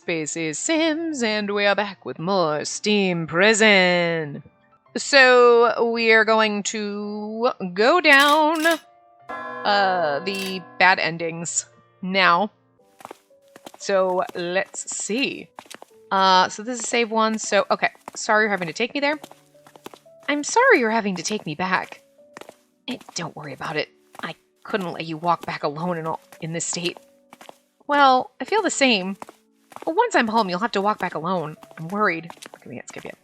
Spacey Sims, and we are back with more Steam Prison. So, we are going to go down the bad endings now. So, let's see. So this is save one, so, okay. Sorry you're having to take me there. I'm sorry you're having to take me back. Don't worry about it. I couldn't let you walk back alone in this state. Well, I feel the same. But once I'm home, you'll have to walk back alone. I'm worried. Okay, we can't skip yet.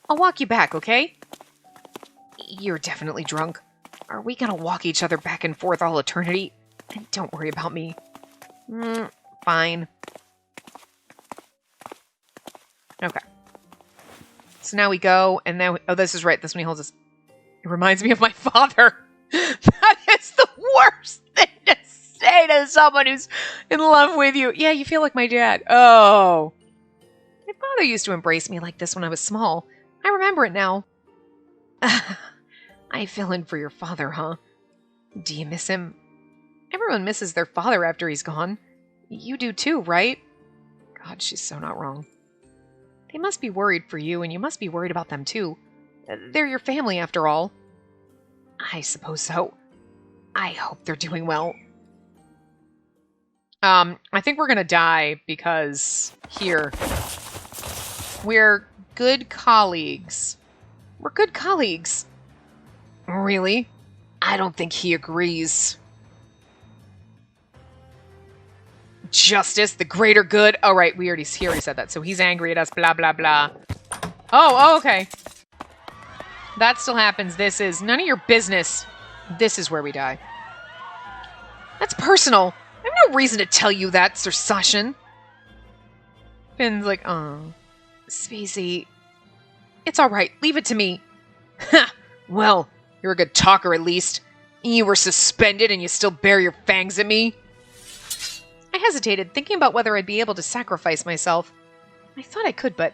I'll walk you back, okay? You're definitely drunk. Are we gonna walk each other back and forth all eternity? And don't worry about me. Fine. Okay. So now we go, and then... oh, this is right. This one he holds us. It reminds me of my father. That is the worst thing to say to someone who's in love with you. Yeah, you feel like my dad. Oh. My father used to embrace me like this when I was small. I remember it now. I fell in for your father, huh? Do you miss him? Everyone misses their father after he's gone. You do too, right? God, she's so not wrong. They must be worried for you, and you must be worried about them too. They're your family, after all. I suppose so. I hope they're doing well. I think we're gonna die because here. We're good colleagues. We're good colleagues. Really? I don't think he agrees. Justice, the greater good. Oh, right, he already said that. So he's angry at us, blah, blah, blah. Oh, okay. That still happens. This is none of your business. This is where we die. That's personal. I have no reason to tell you that, Sir Sashin. Finn's like, oh. Spacey. It's alright. Leave it to me. Ha! Well, you're a good talker at least. You were suspended and you still bear your fangs at me? I hesitated, thinking about whether I'd be able to sacrifice myself. I thought I could, but...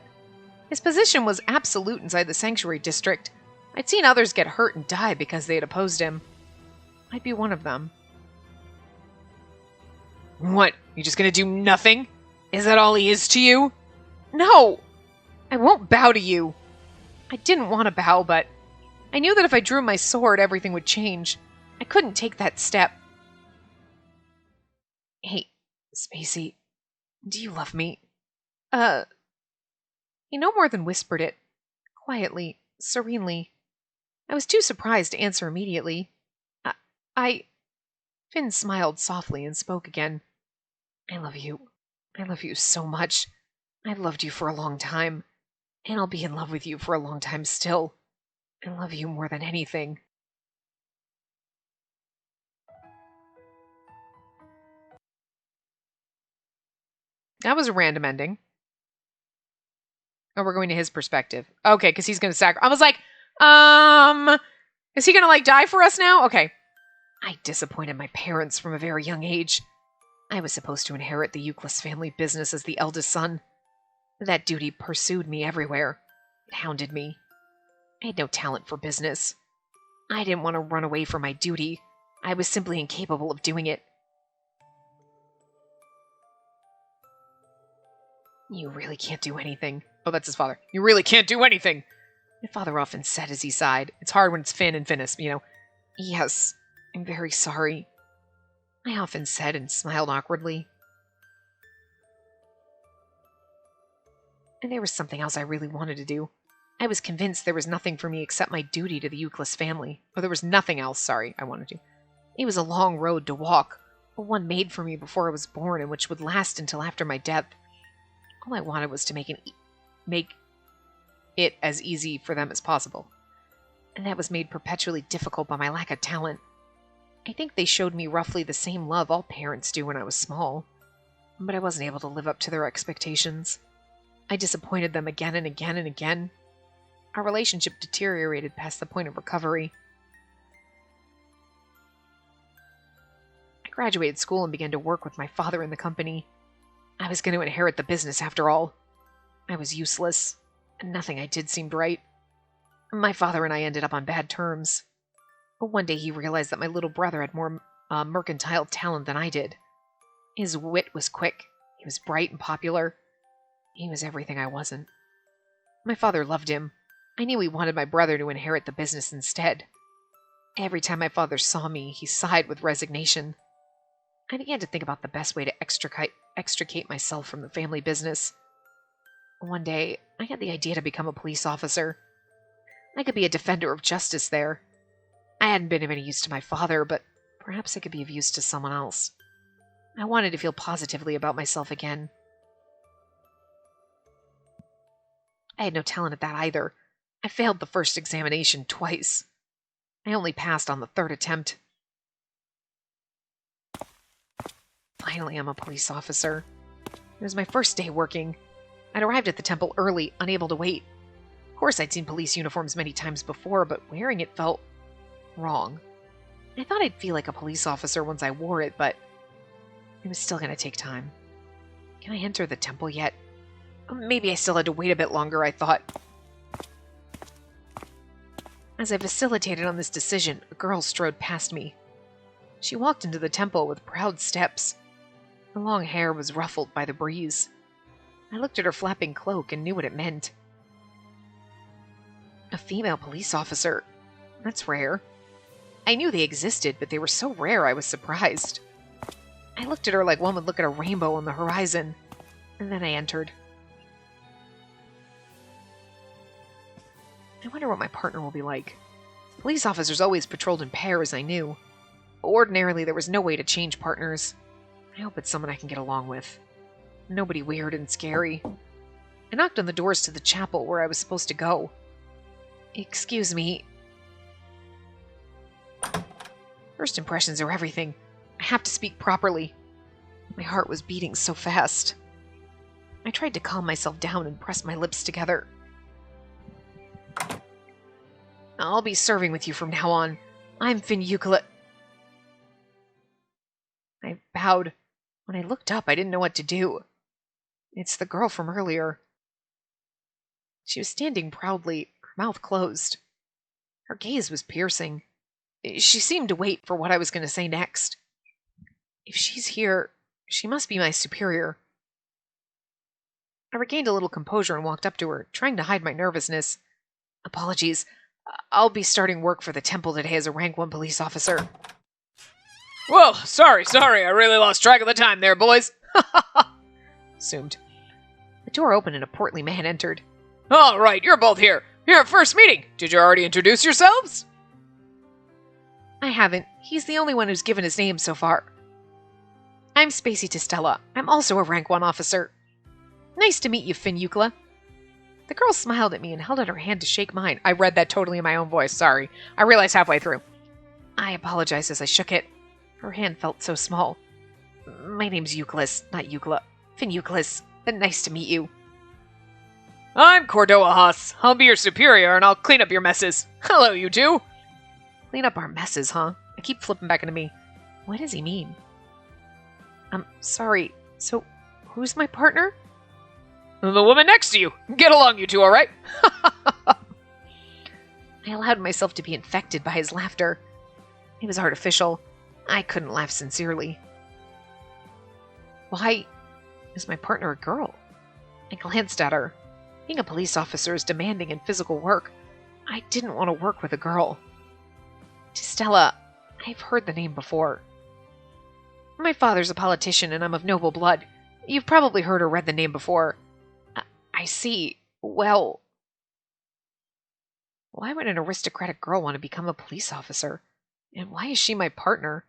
his position was absolute inside the Sanctuary District. I'd seen others get hurt and die because they had opposed him. I'd be one of them. What? You just gonna do nothing? Is that all he is to you? No! I won't bow to you. I didn't want to bow, but I knew that if I drew my sword, everything would change. I couldn't take that step. Hey, Spacey, do you love me? He no more than whispered it. Quietly, serenely. I was too surprised to answer immediately. Finn smiled softly and spoke again. I love you. I love you so much. I've loved you for a long time. And I'll be in love with you for a long time still. I love you more than anything. That was a random ending. Oh, we're going to his perspective. Okay, because he's going to I was like, is he going to, like, die for us now? Okay. I disappointed my parents from a very young age. I was supposed to inherit the Euclid family business as the eldest son. That duty pursued me everywhere. It hounded me. I had no talent for business. I didn't want to run away from my duty. I was simply incapable of doing it. You really can't do anything. Oh, that's his father. You really can't do anything. My father often said as he sighed. It's hard when it's Finn and Finnis, you know. Yes, I'm very sorry. I often said and smiled awkwardly. And there was something else I really wanted to do. I was convinced there was nothing for me except my duty to the Euclid family. Or there was nothing else, sorry, I wanted to. It was a long road to walk, but one made for me before I was born and which would last until after my death. All I wanted was to make it as easy for them as possible. And that was made perpetually difficult by my lack of talent. I think they showed me roughly the same love all parents do when I was small. But I wasn't able to live up to their expectations. I disappointed them again and again and again. Our relationship deteriorated past the point of recovery. I graduated school and began to work with my father in the company. I was going to inherit the business after all. I was useless, and nothing I did seemed right. My father and I ended up on bad terms. But one day he realized that my little brother had more mercantile talent than I did. His wit was quick, He was bright and popular. He was everything I wasn't. My father loved him. I knew he wanted my brother to inherit the business instead. Every time my father saw me, he sighed with resignation. I began to think about the best way to extricate myself from the family business. One day, I had the idea to become a police officer. I could be a defender of justice there. I hadn't been of any use to my father, but perhaps I could be of use to someone else. I wanted to feel positively about myself again. I had no talent at that either. I failed the first examination twice. I only passed on the third attempt. Finally, I'm a police officer. It was my first day working. I'd arrived at the temple early, unable to wait. Of course, I'd seen police uniforms many times before, but wearing it felt wrong. I thought I'd feel like a police officer once I wore it, but it was still going to take time. Can I enter the temple yet? Maybe I still had to wait a bit longer, I thought. As I facilitated on this decision, a girl strode past me. She walked into the temple with proud steps. Her long hair was ruffled by the breeze. I looked at her flapping cloak and knew what it meant. A female police officer. That's rare. I knew they existed, but they were so rare I was surprised. I looked at her like one would look at a rainbow on the horizon, and then I entered. I wonder what my partner will be like. Police officers always patrolled in pairs, I knew. Ordinarily, there was no way to change partners. I hope it's someone I can get along with. Nobody weird and scary. I knocked on the doors to the chapel where I was supposed to go. Excuse me. First impressions are everything. I have to speak properly. My heart was beating so fast. I tried to calm myself down and press my lips together. I'll be serving with you from now on. I'm Finucula. I bowed. When I looked up, I didn't know what to do. It's the girl from earlier. She was standing proudly, her mouth closed. Her gaze was piercing. She seemed to wait for what I was going to say next. If she's here, she must be my superior. I regained a little composure and walked up to her, trying to hide my nervousness. Apologies. I'll be starting work for the temple today as a rank 1 police officer. Whoa, sorry, I really lost track of the time there, boys. Assumed. The door opened and a portly man entered. All right, you're both here. You're at first meeting. Did you already introduce yourselves? I haven't. He's the only one who's given his name so far. I'm Spacey Testella. I'm also a rank 1 officer. Nice to meet you, Finucula. The girl smiled at me and held out her hand to shake mine. I read that totally in my own voice, sorry. I realized halfway through. I apologized as I shook it. Her hand felt so small. My name's Euclid, not Euclid. Finuclis. Nice to meet you. I'm Cordoa Haas. I'll be your superior and I'll clean up your messes. Hello, you two. Clean up our messes, huh? I keep flipping back into me. What does he mean? Sorry. So, who's my partner? The woman next to you. Get along, you two, all right? I allowed myself to be infected by his laughter. It was artificial. I couldn't laugh sincerely. Why is my partner a girl? I glanced at her. Being a police officer is demanding in physical work. I didn't want to work with a girl. Testella, I've heard the name before. My father's a politician and I'm of noble blood. You've probably heard or read the name before. I see. Well, why would an aristocratic girl want to become a police officer? And why is she my partner?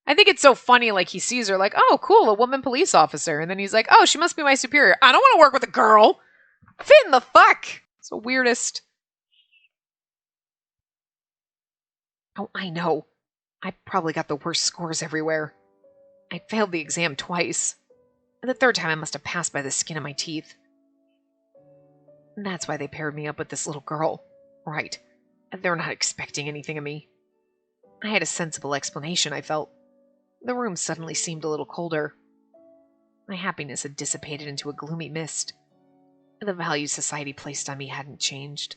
I think it's so funny, like, he sees her like, oh, cool, a woman police officer. And then he's like, oh, she must be my superior. I don't want to work with a girl. Finn, the fuck? It's the weirdest. Oh, I know. I probably got the worst scores everywhere. I failed the exam twice. And the third time I must have passed by the skin of my teeth. And that's why they paired me up with this little girl. Right. They're not expecting anything of me. I had a sensible explanation, I felt. The room suddenly seemed a little colder. My happiness had dissipated into a gloomy mist. The values society placed on me hadn't changed.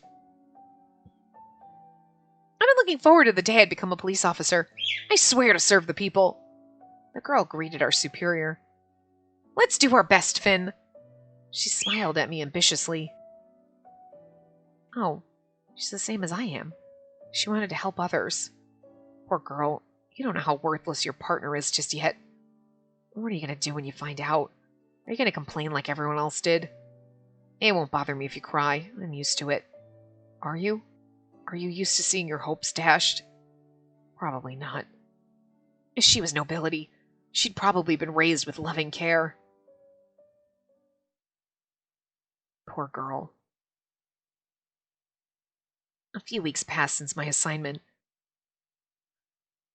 I've been looking forward to the day I'd become a police officer. I swear to serve the people. The girl greeted our superior. Let's do our best, Finn. She smiled at me ambitiously. Oh, she's the same as I am. She wanted to help others. Poor girl, you don't know how worthless your partner is just yet. What are you going to do when you find out? Are you going to complain like everyone else did? It won't bother me if you cry. I'm used to it. Are you? Are you used to seeing your hopes dashed? Probably not. She was nobility. She'd probably been raised with loving care. Poor girl. A few weeks passed since my assignment.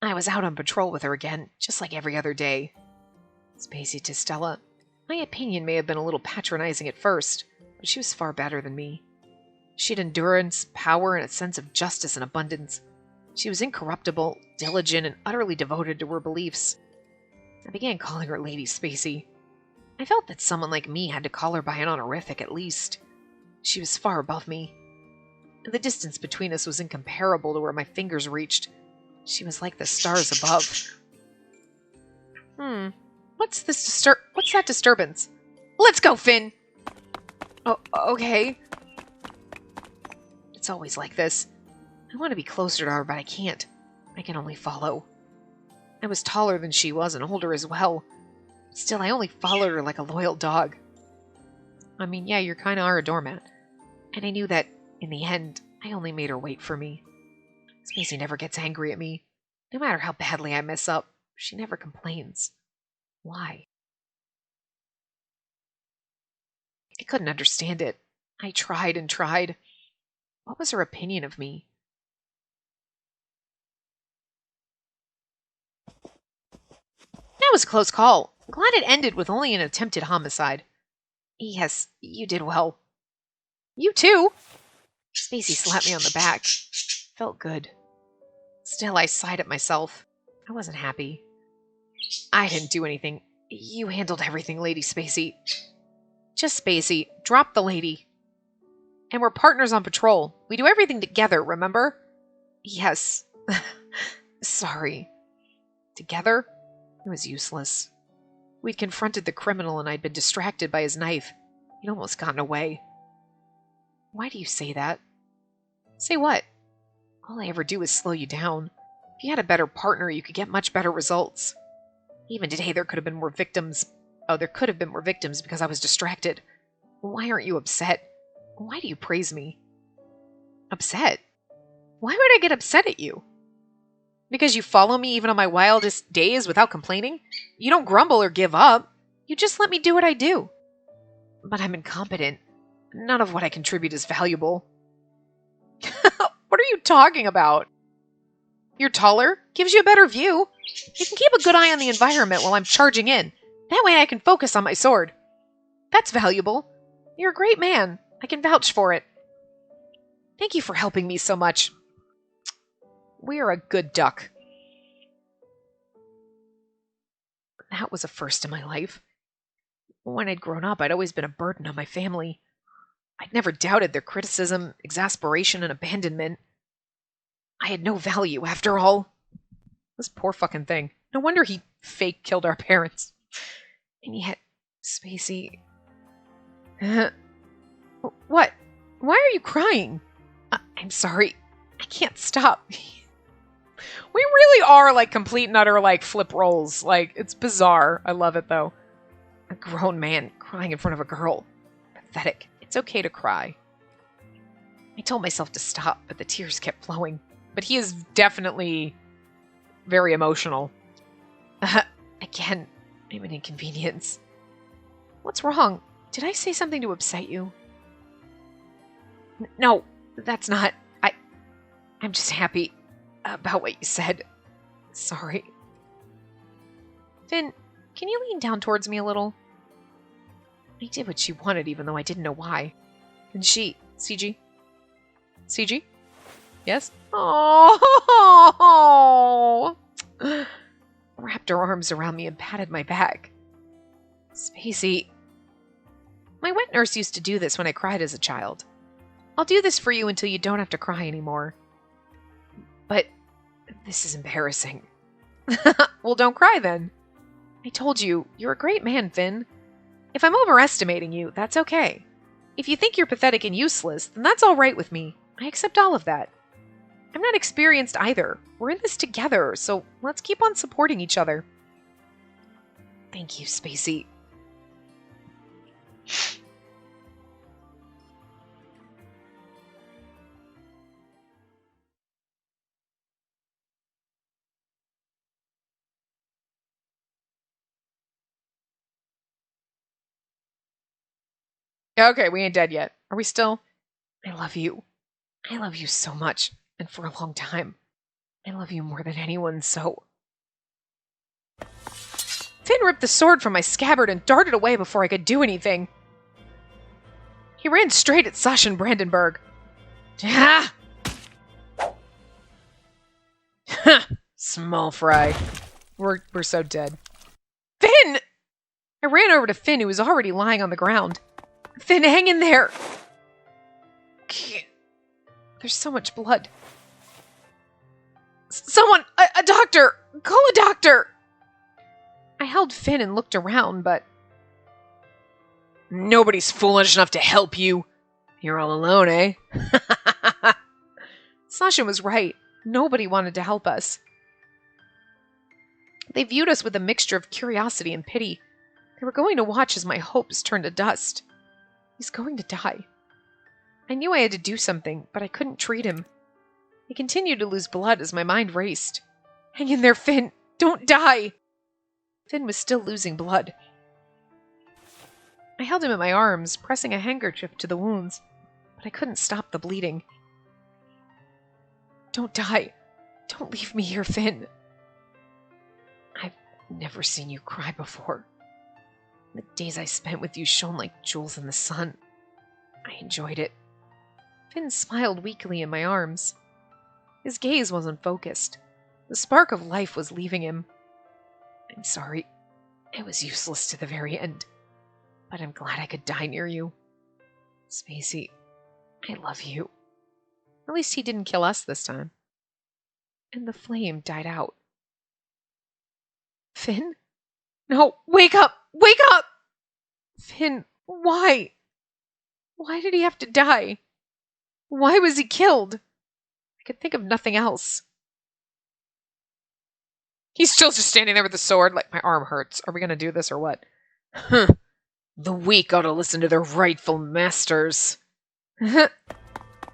I was out on patrol with her again, just like every other day. Spacey to Stella. My opinion may have been a little patronizing at first, but she was far better than me. She had endurance, power, and a sense of justice and abundance. She was incorruptible, diligent, and utterly devoted to her beliefs. I began calling her Lady Spacey. I felt that someone like me had to call her by an honorific at least. She was far above me. The distance between us was incomparable to where my fingers reached. She was like the stars above. What's that disturbance? Let's go, Finn! Oh, okay. It's always like this. I want to be closer to her, but I can't. I can only follow. I was taller than she was and older as well. Still, I only followed her like a loyal dog. I mean, yeah, you kind of are a doormat. And I knew that, in the end, I only made her wait for me. Spacey never gets angry at me. No matter how badly I mess up, she never complains. Why? I couldn't understand it. I tried and tried. What was her opinion of me? That was a close call. I'm glad it ended with only an attempted homicide. Yes, you did well. You too. Spacey slapped me on the back. Felt good. Still, I sighed at myself. I wasn't happy. I didn't do anything. You handled everything, Lady Spacey. Just Spacey. Drop the lady. And we're partners on patrol. We do everything together, remember? Yes. Sorry. Together? It was useless. We'd confronted the criminal and I'd been distracted by his knife. He'd almost gotten away. Why do you say that? Say what? All I ever do is slow you down. If you had a better partner, you could get much better results. Even today, there could have been more victims. Oh, there could have been more victims because I was distracted. Why aren't you upset? Why do you praise me? Upset? Why would I get upset at you? Because you follow me even on my wildest days without complaining? You don't grumble or give up. You just let me do what I do. But I'm incompetent. None of what I contribute is valuable. What are you talking about? You're taller, gives you a better view. You can keep a good eye on the environment while I'm charging in. That way I can focus on my sword. That's valuable. You're a great man. I can vouch for it. Thank you for helping me so much. We're a good duck. That was a first in my life. When I'd grown up, I'd always been a burden on my family. I'd never doubted their criticism, exasperation, and abandonment. I had no value, after all. This poor fucking thing. No wonder he fake killed our parents. And yet, Spacey... What? Why are you crying? I'm sorry. I can't stop. We really are like complete and utter like flip rolls. Like, it's bizarre. I love it though. A grown man crying in front of a girl. Pathetic. It's okay to cry. I told myself to stop, but the tears kept flowing. But he is definitely very emotional. Again, I'm an inconvenience. What's wrong? Did I say something to upset you? No, that's not. I'm just happy about what you said. Sorry. Finn, can you lean down towards me a little? I did what she wanted even though I didn't know why. And she... CG? CG? Yes? Oh! Wrapped her arms around me and patted my back. Spacey. My wet nurse used to do this when I cried as a child. I'll do this for you until you don't have to cry anymore. But this is embarrassing. Well, don't cry then. I told you, you're a great man, Finn. If I'm overestimating you, that's okay. If you think you're pathetic and useless, then that's all right with me. I accept all of that. I'm not experienced either. We're in this together, so let's keep on supporting each other. Thank you, Spacey. Okay, we ain't dead yet. Are we still? I love you. I love you so much, and for a long time. I love you more than anyone, so... Finn ripped the sword from my scabbard and darted away before I could do anything. He ran straight at Sasha and Brandenburg. Ha! Small fry. We're so dead. Finn! I ran over to Finn, who was already lying on the ground. Finn, hang in there! There's so much blood. Someone! A doctor! Call a doctor! I held Finn and looked around, but... Nobody's foolish enough to help you. You're all alone, eh? Sasha was right. Nobody wanted to help us. They viewed us with a mixture of curiosity and pity. They were going to watch as my hopes turned to dust. He's going to die. I knew I had to do something, but I couldn't treat him. He continued to lose blood as my mind raced. Hang in there, Finn! Don't die! Finn was still losing blood. I held him in my arms, pressing a handkerchief to the wounds, but I couldn't stop the bleeding. Don't die. Don't leave me here, Finn. I've never seen you cry before. The days I spent with you shone like jewels in the sun. I enjoyed it. Finn smiled weakly in my arms. His gaze wasn't focused. The spark of life was leaving him. I'm sorry. I was useless to the very end. But I'm glad I could die near you. Spacey, I love you. At least he didn't kill us this time. And the flame died out. Finn? No, wake up! Wake up! Finn, why? Why did he have to die? Why was he killed? I could think of nothing else. He's still just standing there with the sword, like my arm hurts. Are we gonna do this or what? Huh. The weak ought to listen to their rightful masters.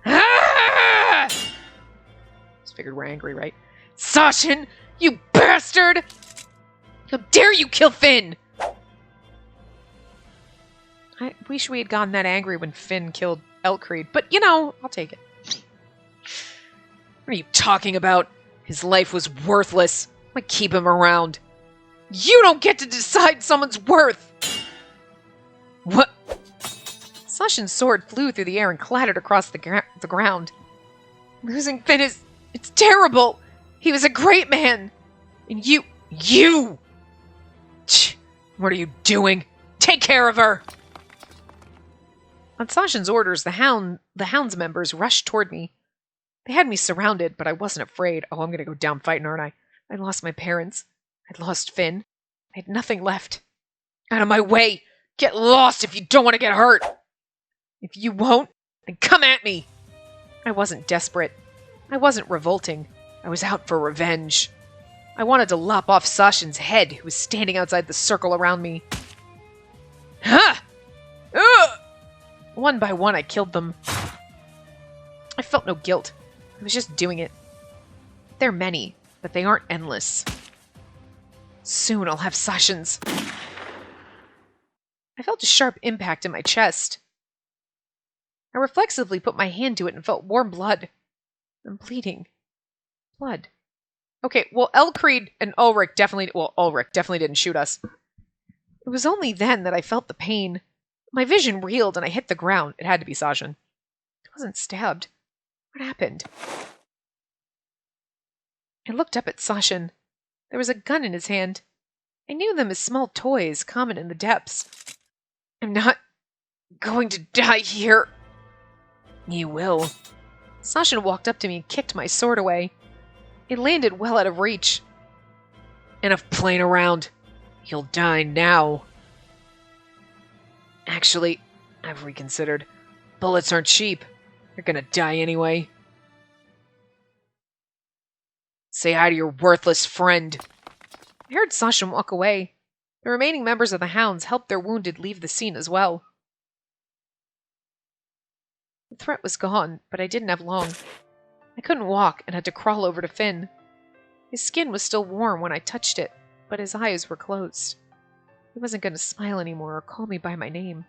Ah! Just figured we're angry, right? Sashin, you bastard! How dare you kill Finn! I wish we had gotten that angry when Finn killed Elkreed, but you know, I'll take it. What are you talking about? His life was worthless. Why keep him around? You don't get to decide someone's worth! What? Sashin's sword flew through the air and clattered across the ground. Losing Finn it's terrible! He was a great man! And you! What are you doing? Take care of her! On Sashin's orders, the Hound's members rushed toward me. They had me surrounded, but I wasn't afraid. Oh, I'm gonna go down fighting, aren't I? I lost my parents. I'd lost Finn. I had nothing left. Out of my way! Get lost if you don't want to get hurt! If you won't, then come at me! I wasn't desperate. I wasn't revolting. I was out for revenge. I wanted to lop off Sashin's head, who was standing outside the circle around me. Ha! Ugh! One by one, I killed them. I felt no guilt. I was just doing it. They're many, but they aren't endless. Soon I'll have Sashin's. I felt a sharp impact in my chest. I reflexively put my hand to it and felt warm blood. I'm bleeding. Blood. Okay, well, Elkreed and Ulrich definitely... Well, Ulrich definitely didn't shoot us. It was only then that I felt the pain. My vision reeled and I hit the ground. It had to be Sashin. I wasn't stabbed. What happened? I looked up at Sashin. There was a gun in his hand. I knew them as small toys, common in the depths. I'm not going to die here. You will. Sashin walked up to me and kicked my sword away. It landed well out of reach. Enough playing around. You'll die now. Actually, I've reconsidered. Bullets aren't cheap. You're gonna die anyway. Say hi to your worthless friend. I heard Sasha walk away. The remaining members of the Hounds helped their wounded leave the scene as well. The threat was gone, but I didn't have long. I couldn't walk and had to crawl over to Finn. His skin was still warm when I touched it, but his eyes were closed. He wasn't going to smile anymore or call me by my name.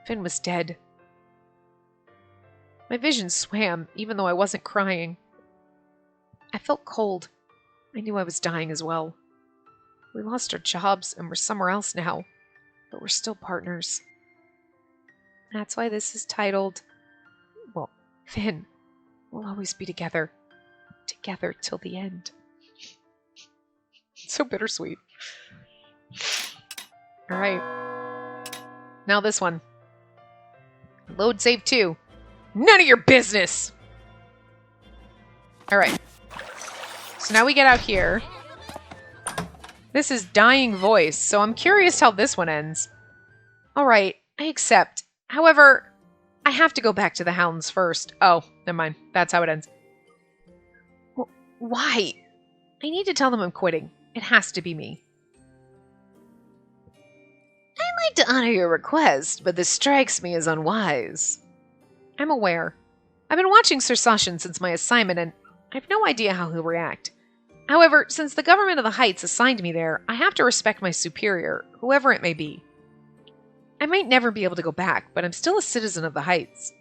Finn was dead. My vision swam, even though I wasn't crying. I felt cold. I knew I was dying as well. We lost our jobs and we're somewhere else now, but we're still partners. That's why this is titled, well, Finn, we'll always be together. Together till the end. So bittersweet. Alright. Now this one. Load save 2. None of your business! Alright. So now we get out here. This is Dying Voice, so I'm curious how this one ends. Alright, I accept. However, I have to go back to the Hounds first. Oh, never mind. That's how it ends. Why? I need to tell them I'm quitting. It has to be me. I'd like to honor your request, but this strikes me as unwise. I'm aware. I've been watching Sir Sashin since my assignment, and I have no idea how he'll react. However, since the government of the Heights assigned me there, I have to respect my superior, whoever it may be. I might never be able to go back, but I'm still a citizen of the Heights.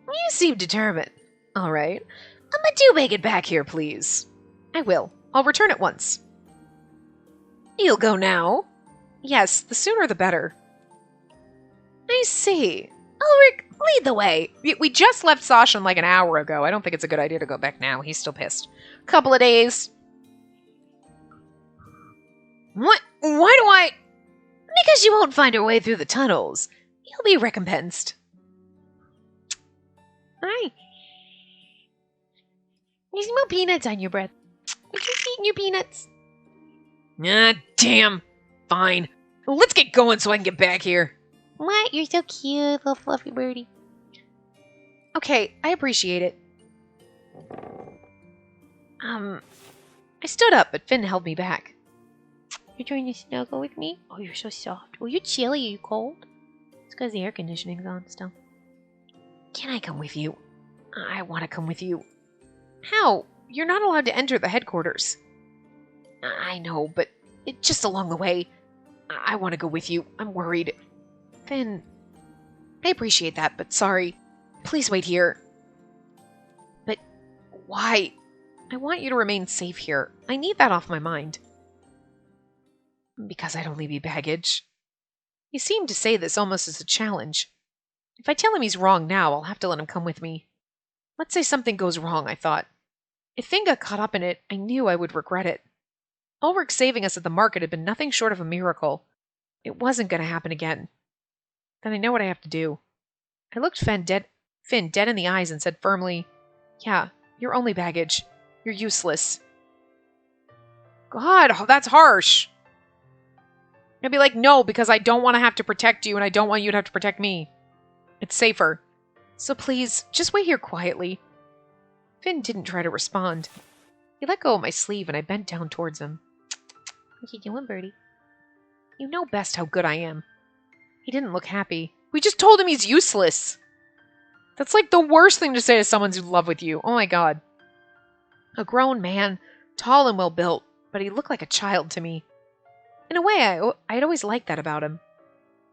You seem determined. All right. But do make it back here, please. I will. I'll return at once. You'll go now? Yes, the sooner the better. I see. Ulrich, lead the way. We just left Sasha like an hour ago. I don't think it's a good idea to go back now. He's still pissed. Couple of days. What? Why do I... Because you won't find your way through the tunnels. You'll be recompensed. Hi. There's more peanuts on your breath. You're just eating your peanuts. Ah, damn. Fine. Let's get going so I can get back here. What? You're so cute, little fluffy birdie. Okay, I appreciate it. I stood up, but Finn held me back. You're trying to snuggle with me? Oh, you're so soft. Oh, you're chilly. Are you cold? It's because the air conditioning's on still. Can I come with you? I want to come with you. How? You're not allowed to enter the headquarters. I know, but just along the way. I want to go with you. I'm worried. Finn, I appreciate that, but sorry. Please wait here. But why? I want you to remain safe here. I need that off my mind. Because I'd only be baggage. He seemed to say this almost as a challenge. If I tell him he's wrong now, I'll have to let him come with me. Let's say something goes wrong, I thought. If Finn got caught up in it, I knew I would regret it. Ulrich saving us at the market had been nothing short of a miracle. It wasn't going to happen again. Then I know what I have to do. I looked Finn dead in the eyes and said firmly, yeah, you're only baggage. You're useless. God, that's harsh. I'd be like, no, because I don't want to have to protect you and I don't want you to have to protect me. It's safer. So please, just wait here quietly. Finn didn't try to respond. He let go of my sleeve and I bent down towards him. What you doing, birdie? You know best how good I am. He didn't look happy. We just told him he's useless. That's like the worst thing to say to someone who's in love with you. Oh my god. A grown man, tall and well built, but he looked like a child to me. In a way, I'd always liked that about him.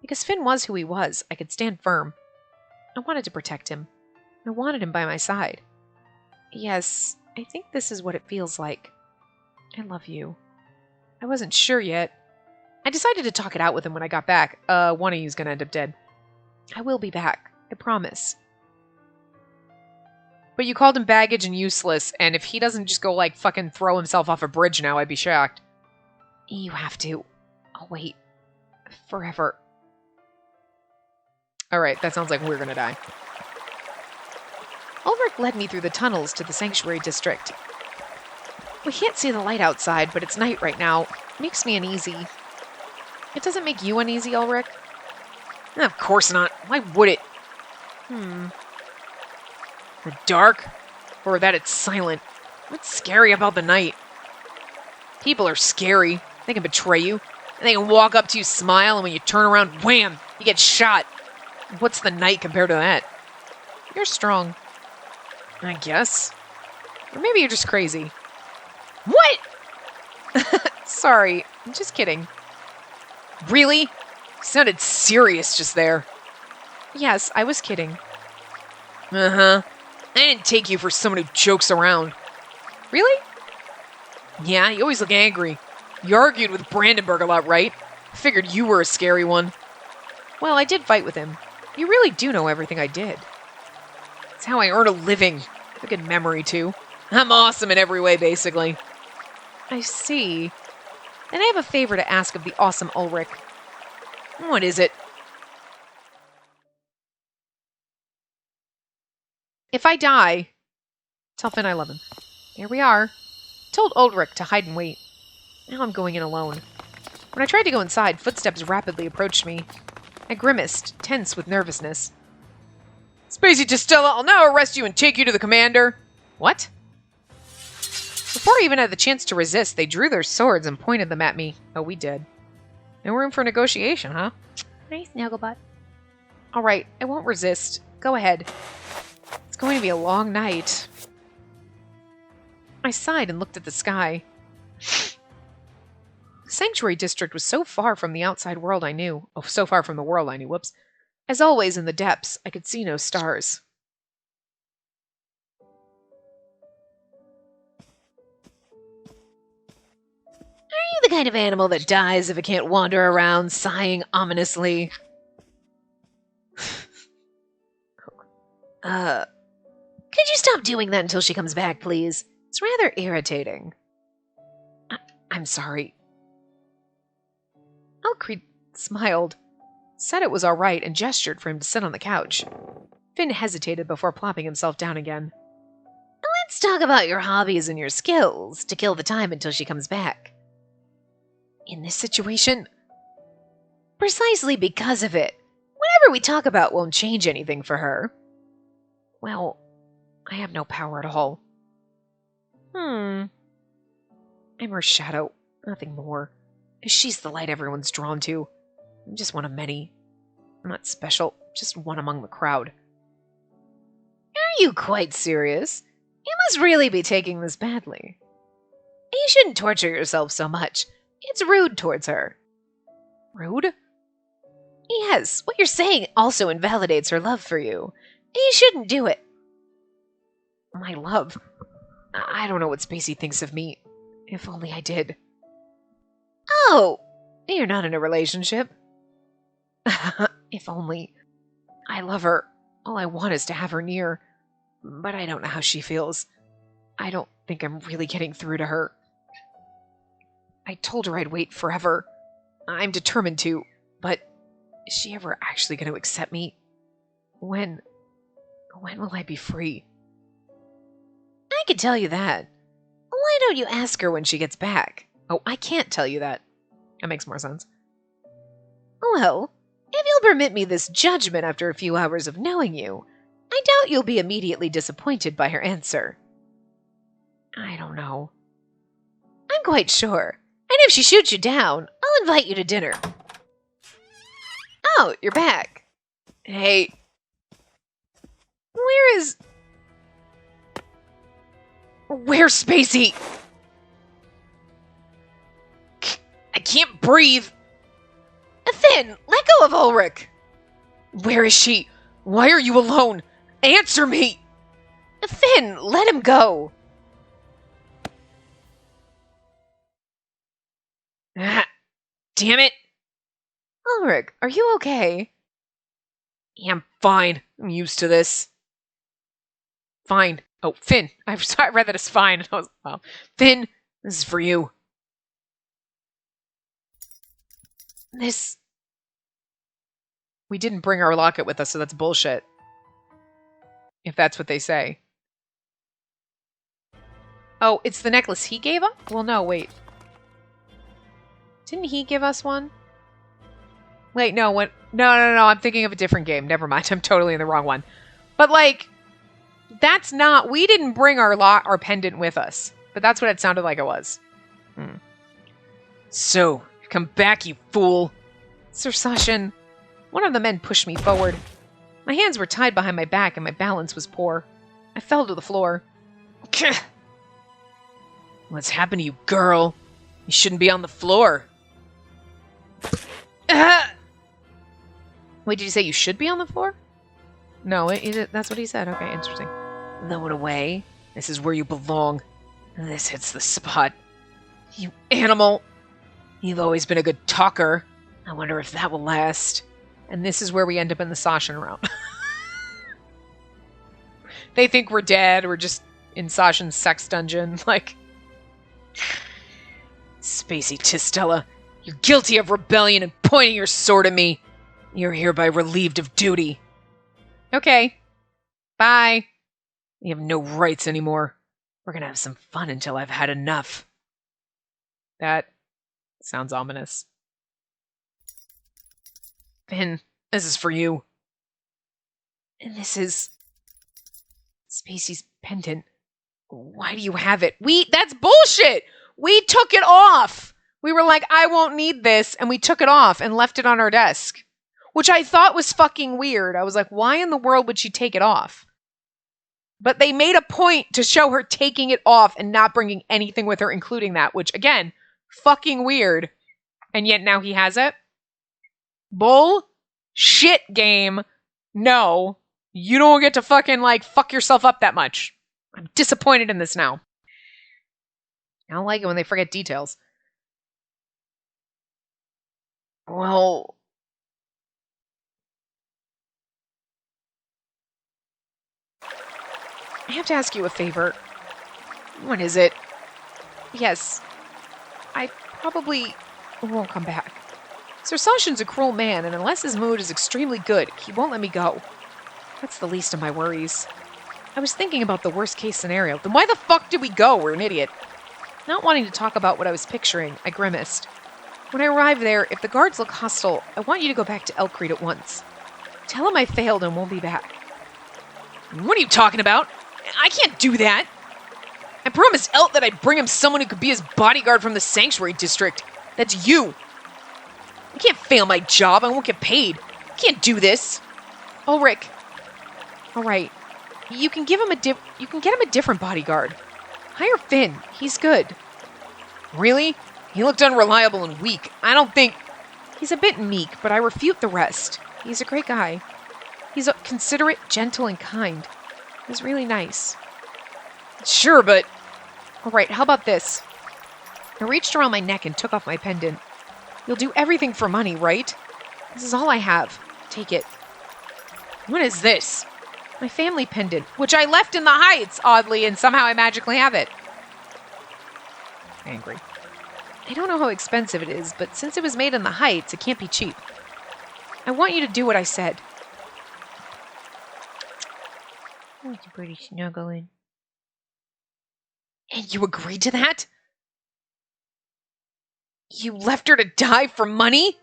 Because Finn was who he was, I could stand firm. I wanted to protect him. I wanted him by my side. Yes, I think this is what it feels like. I love you. I wasn't sure yet. I decided to talk it out with him when I got back. One of you's gonna end up dead. I will be back. I promise. But you called him baggage and useless, and if he doesn't just go, like, fucking throw himself off a bridge now, I'd be shocked. You have to. I'll wait. Forever. Alright, that sounds like we're gonna die. Ulrich led me through the tunnels to the sanctuary district. We can't see the light outside, but it's night right now. It makes me uneasy. It doesn't make you uneasy, Ulrich? Of course not. Why would it? The dark? Or that it's silent? What's scary about the night? People are scary. They can betray you. And they can walk up to you, smile, and when you turn around, wham! You get shot. What's the night compared to that? You're strong. I guess. Or maybe you're just crazy. What? Sorry. I'm just kidding. Really? You sounded serious just there. Yes, I was kidding. Uh-huh. I didn't take you for someone who jokes around. Really? Yeah, you always look angry. You argued with Brandenburg a lot, right? I figured you were a scary one. Well, I did fight with him. You really do know everything I did. It's how I earn a living. A good memory, too. I'm awesome in every way, basically. I see. Then I have a favor to ask of the awesome Ulrich. What is it? If I die, tell Finn I love him. There we are. I told Ulrich to hide and wait. Now I'm going in alone. When I tried to go inside, footsteps rapidly approached me. I grimaced, tense with nervousness. Spacey Testella, I'll now arrest you and take you to the commander. What? Before I even had the chance to resist, they drew their swords and pointed them at me. Oh, we did. No room for negotiation, huh? Nice, Snugglebot. All right, I won't resist. Go ahead. It's going to be a long night. I sighed and looked at the sky. The sanctuary district was so far from the outside world I knew. Oh, so far from the world I knew, whoops. As always, in the depths, I could see no stars. Are you the kind of animal that dies if it can't wander around, sighing ominously? Could you stop doing that until she comes back, please? It's rather irritating. I'm sorry. Elcreed smiled, said it was all right, and gestured for him to sit on the couch. Finn hesitated before plopping himself down again. Let's talk about your hobbies and your skills to kill the time until she comes back. In this situation? Precisely because of it. Whatever we talk about won't change anything for her. Well, I have no power at all. I'm her shadow, nothing more. She's the light everyone's drawn to. I'm just one of many. I'm not special, just one among the crowd. Are you quite serious? You must really be taking this badly. You shouldn't torture yourself so much. It's rude towards her. Rude? Yes, what you're saying also invalidates her love for you. You shouldn't do it. My love? I don't know what Spacey thinks of me. If only I did. Oh, you're not in a relationship. If only. I love her. All I want is to have her near. But I don't know how she feels. I don't think I'm really getting through to her. I told her I'd wait forever. I'm determined to. But is she ever actually going to accept me? When will I be free? I can tell you that. Why don't you ask her when she gets back? Oh, I can't tell you that. That makes more sense. Well, if you'll permit me this judgment after a few hours of knowing you, I doubt you'll be immediately disappointed by her answer. I don't know. I'm quite sure. And if she shoots you down, I'll invite you to dinner. Oh, you're back. Hey. Where's Spacey? I can't breathe. Finn, let go of Ulrich. Where is she? Why are you alone? Answer me. Finn, let him go. Ah, damn it. Ulrich, are you okay? Yeah, I'm fine. I'm used to this. Fine. Oh, Finn. I read that as fine. I was, well, Finn, this is for you. We didn't bring our locket with us, so that's bullshit. If that's what they say. Oh, it's the necklace he gave us? Well, no, wait. Didn't he give us one? Wait, no, what? No, I'm thinking of a different game. Never mind. I'm totally in the wrong one. But, like, that's not... We didn't bring our pendant with us. But that's what it sounded like it was. So, come back, you fool. Sir Sashin. One of the men pushed me forward. My hands were tied behind my back and my balance was poor. I fell to the floor. What's happened to you, girl? You shouldn't be on the floor. Wait, did you say you should be on the floor? No, that's what he said. Okay, interesting. Lower it away. This is where you belong. This hits the spot. You animal. You've always been a good talker. I wonder if that will last. And this is where we end up in the Sashin round. They think we're dead. We're just in Sashin's sex dungeon. Like, Spacey Tistella, you're guilty of rebellion and pointing your sword at me. You're hereby relieved of duty. Okay. Bye. You have no rights anymore. We're gonna have some fun until I've had enough. That sounds ominous. Finn, this is for you. And this is Spacey's pendant. Why do you have it? That's bullshit! We took it off! We were like, I won't need this, and we took it off and left it on our desk. Which I thought was fucking weird. I was like, why in the world would she take it off? But they made a point to show her taking it off and not bringing anything with her, including that, which, again, fucking weird. And yet now he has it? Bull shit game. No. You don't get to fucking, like, fuck yourself up that much. I'm disappointed in this now. I don't like it when they forget details. Well... I have to ask you a favor. What is it? Yes. I probably won't come back. Sir Sashin's a cruel man, and unless his mood is extremely good, he won't let me go. That's the least of my worries. I was thinking about the worst-case scenario. Then why the fuck did we go? We're an idiot. Not wanting to talk about what I was picturing, I grimaced. When I arrive there, if the guards look hostile, I want you to go back to Elkreed at once. Tell him I failed and won't be back. What are you talking about? I can't do that. I promised Elt that I'd bring him someone who could be his bodyguard from the Sanctuary District. That's you. I can't fail my job. I won't get paid. I can't do this. Ulrich. All right. You can get him a different bodyguard. Hire Finn. He's good. Really? He looked unreliable and weak. I don't think... He's a bit meek, but I refute the rest. He's a great guy. He's considerate, gentle, and kind. He's really nice. Sure, but... All right, how about this? I reached around my neck and took off my pendant. You'll do everything for money, right? This is all I have. Take it. What is this? My family pendant, which I left in the Heights, oddly, and somehow I magically have it. Angry. I don't know how expensive it is, but since it was made in the Heights, it can't be cheap. I want you to do what I said. That's pretty snuggling. And you agreed to that? You left her to die for money?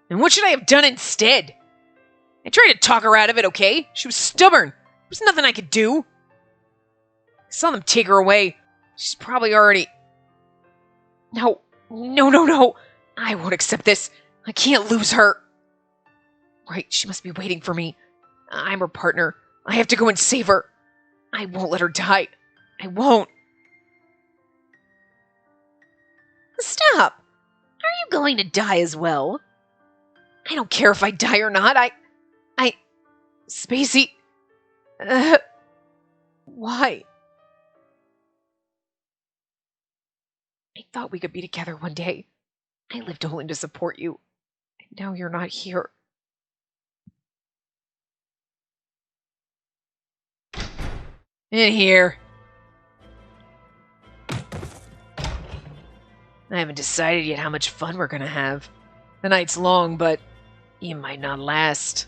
And what should I have done instead? I tried to talk her out of it, okay? She was stubborn. There was nothing I could do. I saw them take her away. She's probably already... No. I won't accept this. I can't lose her. Right, she must be waiting for me. I'm her partner. I have to go and save her. I won't let her die. I won't. Stop. Are you going to die as well? I don't care if I die or not. Spacey... Why? I thought we could be together one day. I lived only to support you. And now you're not here. In here. I haven't decided yet how much fun we're gonna have. The night's long, but you might not last.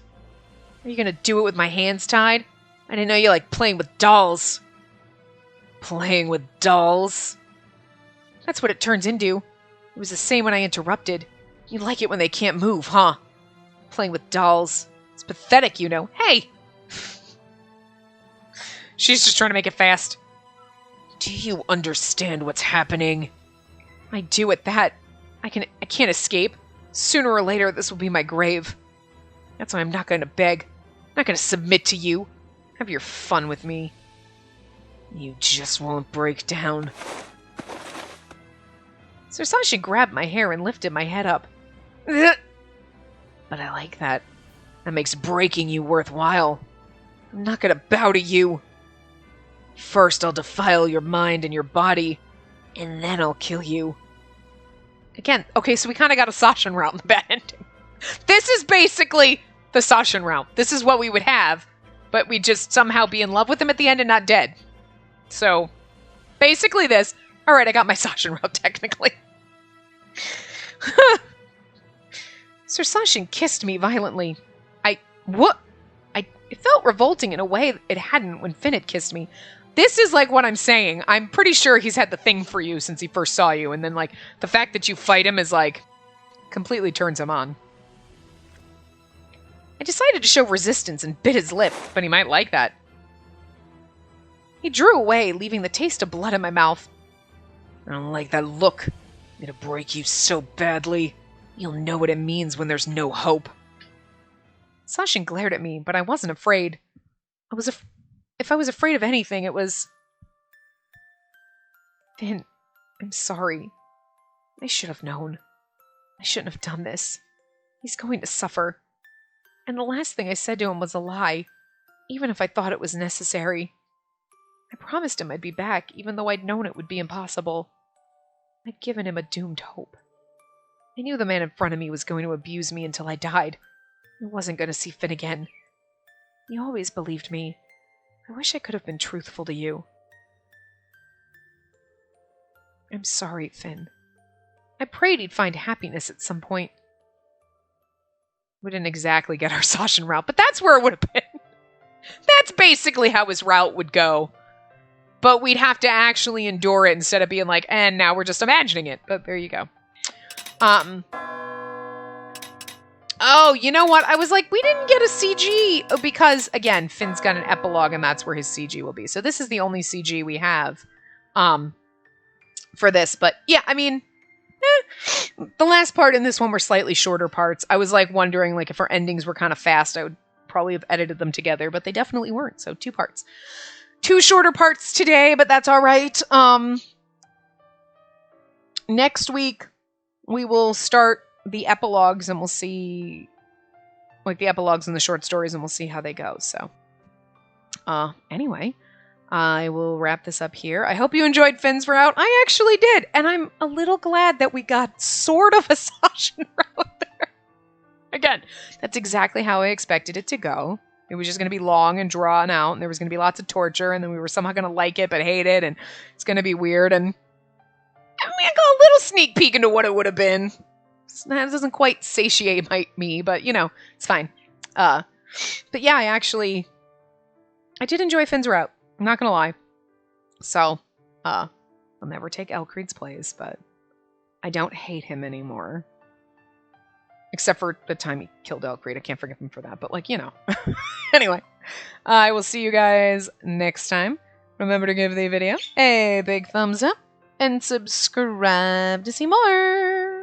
Are you gonna do it with my hands tied? I didn't know you liked playing with dolls. Playing with dolls? That's what it turns into. It was the same when I interrupted. You like it when they can't move, huh? Playing with dolls. It's pathetic, you know. Hey! She's just trying to make it fast. Do you understand what's happening? I do at that. I can't escape. Sooner or later, this will be my grave. That's why I'm not going to beg. I'm not going to submit to you. Have your fun with me. You just won't break down. Sir Sasha grabbed my hair and lifted my head up. But I like that. That makes breaking you worthwhile. I'm not going to bow to you. First, I'll defile your mind and your body, and then I'll kill you. Again, okay, so we kind of got a Sasha route in the bad ending. This is basically the Sasha route. This is what we would have, but we'd just somehow be in love with him at the end and not dead. So, basically this. Alright, I got my Sasha route, technically. Sir Sasha kissed me violently. It felt revolting in a way it hadn't when Finn had kissed me. This is like what I'm saying. I'm pretty sure he's had the thing for you since he first saw you, and then like the fact that you fight him is like completely turns him on. I decided to show resistance and bit his lip, but he might like that. He drew away, leaving the taste of blood in my mouth. I don't like that look. I'm gonna break you so badly. You'll know what it means when there's no hope. Sasha glared at me, but I wasn't afraid. If I was afraid of anything, it was... Finn, I'm sorry. I should have known. I shouldn't have done this. He's going to suffer. And the last thing I said to him was a lie, even if I thought it was necessary. I promised him I'd be back, even though I'd known it would be impossible. I'd given him a doomed hope. I knew the man in front of me was going to abuse me until I died. I wasn't going to see Finn again. You always believed me. I wish I could have been truthful to you. I'm sorry, Finn. I prayed he'd find happiness at some point. We didn't exactly get our Sasha route, but that's where it would have been. That's basically how his route would go. But we'd have to actually endure it instead of being like, and now we're just imagining it. But there you go. Oh, you know what? I was like, we didn't get a CG because, again, Finn's got an epilogue and that's where his CG will be. So this is the only CG we have for this. But yeah, I mean, the last part in this one were slightly shorter parts. I was like wondering like if our endings were kind of fast, I would probably have edited them together, but they definitely weren't. So 2 parts. 2 shorter parts today, but that's all right. Next week, we will start the epilogues and we'll see like the epilogues and the short stories and we'll see how they go. So anyway, I will wrap this up here. I hope you enjoyed Finn's route. I actually did, and I'm a little glad that we got sort of a Sasha route there. Again, that's exactly how I expected it to go. It was just going to be long and drawn out, and there was going to be lots of torture, and then we were somehow going to like it but hate it, and it's going to be weird, and I mean, I got a little sneak peek into what it would have been. That doesn't quite satiate me, but, you know, it's fine. But yeah, I did enjoy Finn's route. I'm not gonna lie. So, I'll never take Elcreed's place, but I don't hate him anymore. Except for the time he killed Elcreed. I can't forgive him for that, but, like, you know. Anyway, I will see you guys next time. Remember to give the video a big thumbs up and subscribe to see more.